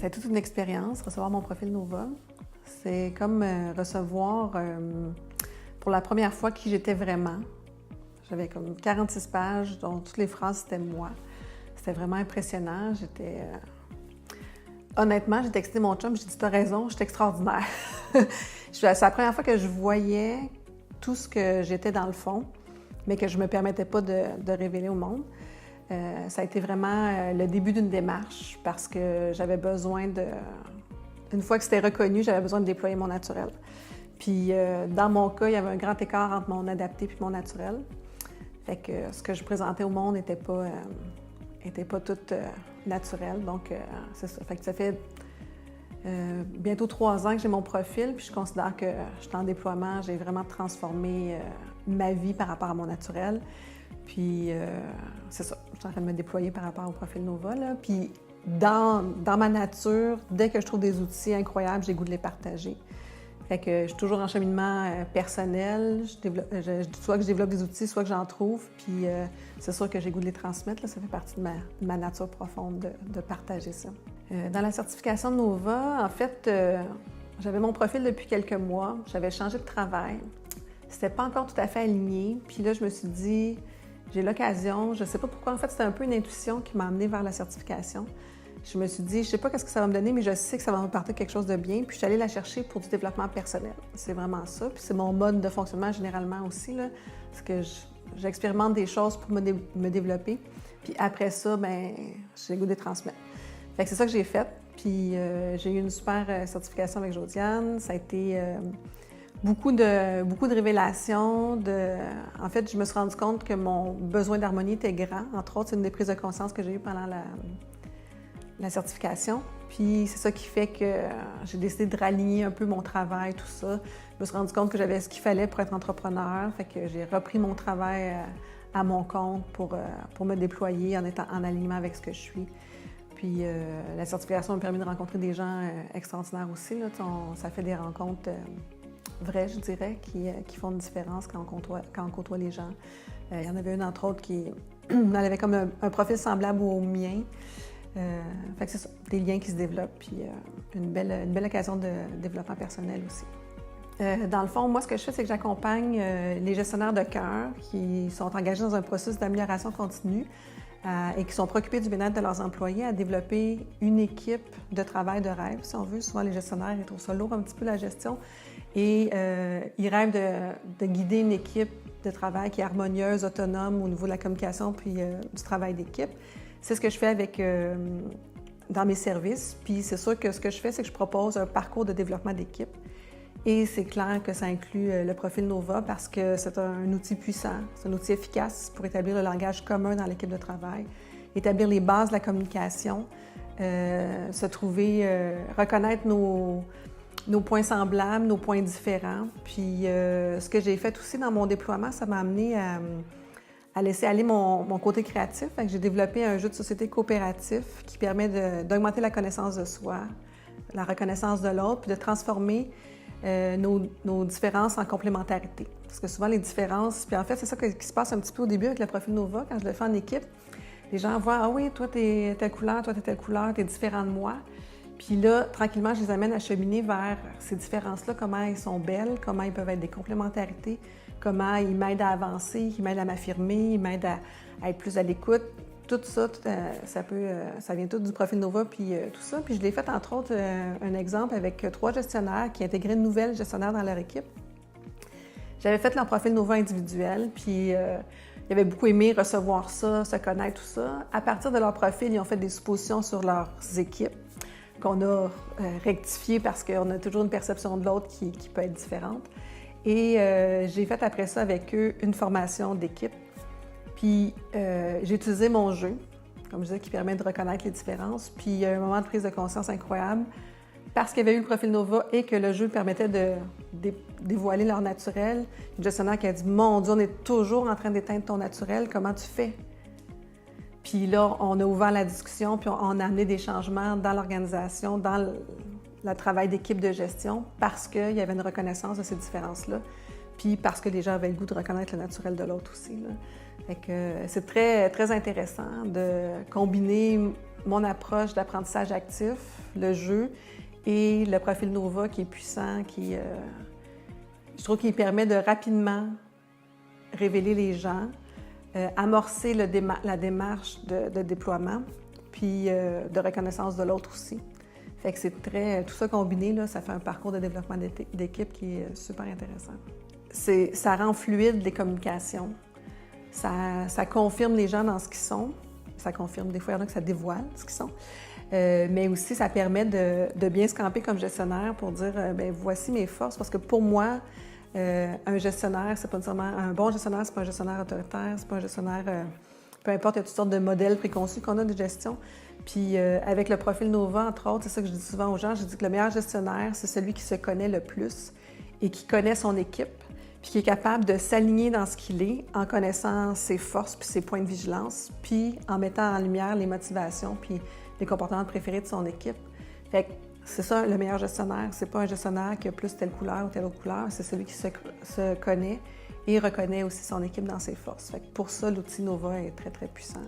Ça a été toute une expérience, recevoir mon profil Nova. C'est comme recevoir pour la première fois qui j'étais vraiment. J'avais comme 46 pages, dont toutes les phrases, c'était moi. C'était vraiment impressionnant. Honnêtement, j'ai texté mon chum, j'ai dit « T'as raison, je suis extraordinaire. » C'est la première fois que je voyais tout ce que j'étais dans le fond, mais que je ne me permettais pas de révéler au monde. Ça a été vraiment le début d'une démarche parce que j'avais besoin de... Une fois que c'était reconnu, j'avais besoin de déployer mon naturel. Puis dans mon cas, il y avait un grand écart entre mon adapté et mon naturel. Fait que ce que je présentais au monde n'était pas tout naturel. Donc, c'est ça. Fait que ça fait bientôt 3 ans que j'ai mon profil, puis je considère que je suis en déploiement. J'ai vraiment transformé ma vie par rapport à mon naturel. Puis, c'est ça. Je suis en train de me déployer par rapport au profil Nova, là. Puis, dans ma nature, dès que je trouve des outils incroyables, j'ai le goût de les partager. Fait que je suis toujours en cheminement personnel. Soit que je développe des outils, soit que j'en trouve. Puis c'est sûr que j'ai le goût de les transmettre. Là, ça fait partie de ma nature profonde de partager ça. Dans la certification de Nova, en fait, j'avais mon profil depuis quelques mois. J'avais changé de travail. C'était pas encore tout à fait aligné. Puis là, je me suis dit, j'ai l'occasion, je sais pas pourquoi. En fait, c'était un peu une intuition qui m'a amenée vers la certification. Je me suis dit, je sais pas qu'est-ce que ça va me donner, mais je sais que ça va me partir quelque chose de bien. Puis je suis allée la chercher pour du développement personnel. C'est vraiment ça. Puis c'est mon mode de fonctionnement généralement aussi, là. Parce que j'expérimente des choses pour me développer. Puis après ça, bien, j'ai le goût de les transmettre. Fait que c'est ça que j'ai fait. Puis j'ai eu une super certification avec Josiane. Ça a été beaucoup de révélations. En fait, je me suis rendu compte que mon besoin d'harmonie était grand. Entre autres, c'est une des prises de conscience que j'ai eues pendant la certification. Puis c'est ça qui fait que j'ai décidé de raligner un peu mon travail, tout ça. Je me suis rendu compte que j'avais ce qu'il fallait pour être entrepreneur. Fait que j'ai repris mon travail à mon compte pour me déployer en étant en alignement avec ce que je suis. Puis la certification m'a permis de rencontrer des gens extraordinaires aussi. Là. Ça fait des rencontres vraies, je dirais, qui font une différence quand on côtoie les gens. Il y en avait une, entre autres, elle avait comme un profil semblable au mien. Fait que c'est ça, des liens qui se développent, puis une belle occasion de développement personnel aussi. Dans le fond, moi, ce que je fais, c'est que j'accompagne les gestionnaires de cœur qui sont engagés dans un processus d'amélioration continue et qui sont préoccupés du bien-être de leurs employés à développer une équipe de travail de rêve, si on veut. Souvent, les gestionnaires, ils trouvent ça lourd un petit peu, la gestion, et ils rêvent de guider une équipe de travail qui est harmonieuse, autonome au niveau de la communication puis du travail d'équipe. C'est ce que je fais dans mes services. Puis c'est sûr que ce que je fais, c'est que je propose un parcours de développement d'équipe. Et c'est clair que ça inclut le profil Nova parce que c'est un outil puissant, c'est un outil efficace pour établir le langage commun dans l'équipe de travail, établir les bases de la communication, reconnaître nos points semblables, nos points différents. Puis ce que j'ai fait aussi dans mon déploiement, ça m'a amené à laisser aller mon côté créatif. Fait que j'ai développé un jeu de société coopératif qui permet d'augmenter la connaissance de soi, la reconnaissance de l'autre, puis de transformer nos différences en complémentarité. Parce que souvent, les différences... Puis en fait, c'est ça qui se passe un petit peu au début avec le profil Nova. Quand je le fais en équipe, les gens voient « Ah oui, toi, t'es telle couleur, toi, t'es telle couleur, t'es différent de moi. » Puis là, tranquillement, je les amène à cheminer vers ces différences-là, comment elles sont belles, comment elles peuvent être des complémentarités, comment ils m'aident à avancer, ils m'aident à m'affirmer, ils m'aident à être plus à l'écoute. Tout ça, ça vient tout du profil Nova, puis tout ça. Puis je l'ai fait, entre autres, un exemple avec 3 gestionnaires qui intégraient une nouvelle gestionnaire dans leur équipe. J'avais fait leur profil Nova individuel, puis ils avaient beaucoup aimé recevoir ça, se connaître, tout ça. À partir de leur profil, ils ont fait des suppositions sur leurs équipes qu'on a rectifiées parce qu'on a toujours une perception de l'autre qui peut être différente. Et j'ai fait après ça avec eux une formation d'équipe. Puis j'ai utilisé mon jeu, comme je disais, qui permet de reconnaître les différences. Puis il y a eu un moment de prise de conscience incroyable parce qu'il y avait eu le profil Nova et que le jeu permettait de dévoiler leur naturel. Une gestionnaire qui a dit « Mon Dieu, on est toujours en train d'éteindre ton naturel, comment tu fais? » Puis là, on a ouvert la discussion, puis on a amené des changements dans l'organisation, dans le travail d'équipe de gestion, parce qu'il y avait une reconnaissance de ces différences-là. puis parce que les gens avaient le goût de reconnaître le naturel de l'autre aussi, là. Fait que c'est très, très intéressant de combiner mon approche d'apprentissage actif, le jeu, et le profil Nova qui est puissant, je trouve qu'il permet de rapidement révéler les gens, amorcer la démarche de déploiement, puis de reconnaissance de l'autre aussi. Fait que c'est tout ça combiné, là, ça fait un parcours de développement d'équipe qui est super intéressant. Ça rend fluide les communications. Ça confirme les gens dans ce qu'ils sont. Ça confirme, des fois, il y en a que ça dévoile ce qu'ils sont. Mais aussi, ça permet de bien se camper comme gestionnaire pour dire, bien, voici mes forces. Parce que pour moi, un gestionnaire, c'est pas nécessairement un bon gestionnaire, c'est pas un gestionnaire autoritaire, c'est pas un gestionnaire, peu importe, il y a toutes sortes de modèles préconçus qu'on a de gestion. Puis avec le profil Nova, entre autres, c'est ça que je dis souvent aux gens, je dis que le meilleur gestionnaire, c'est celui qui se connaît le plus et qui connaît son équipe, puis qui est capable de s'aligner dans ce qu'il est en connaissant ses forces puis ses points de vigilance, puis en mettant en lumière les motivations puis les comportements préférés de son équipe. Fait que c'est ça, le meilleur gestionnaire. C'est pas un gestionnaire qui a plus telle couleur ou telle autre couleur, c'est celui qui se connaît et reconnaît aussi son équipe dans ses forces. Fait que pour ça, l'outil Nova est très, très puissant.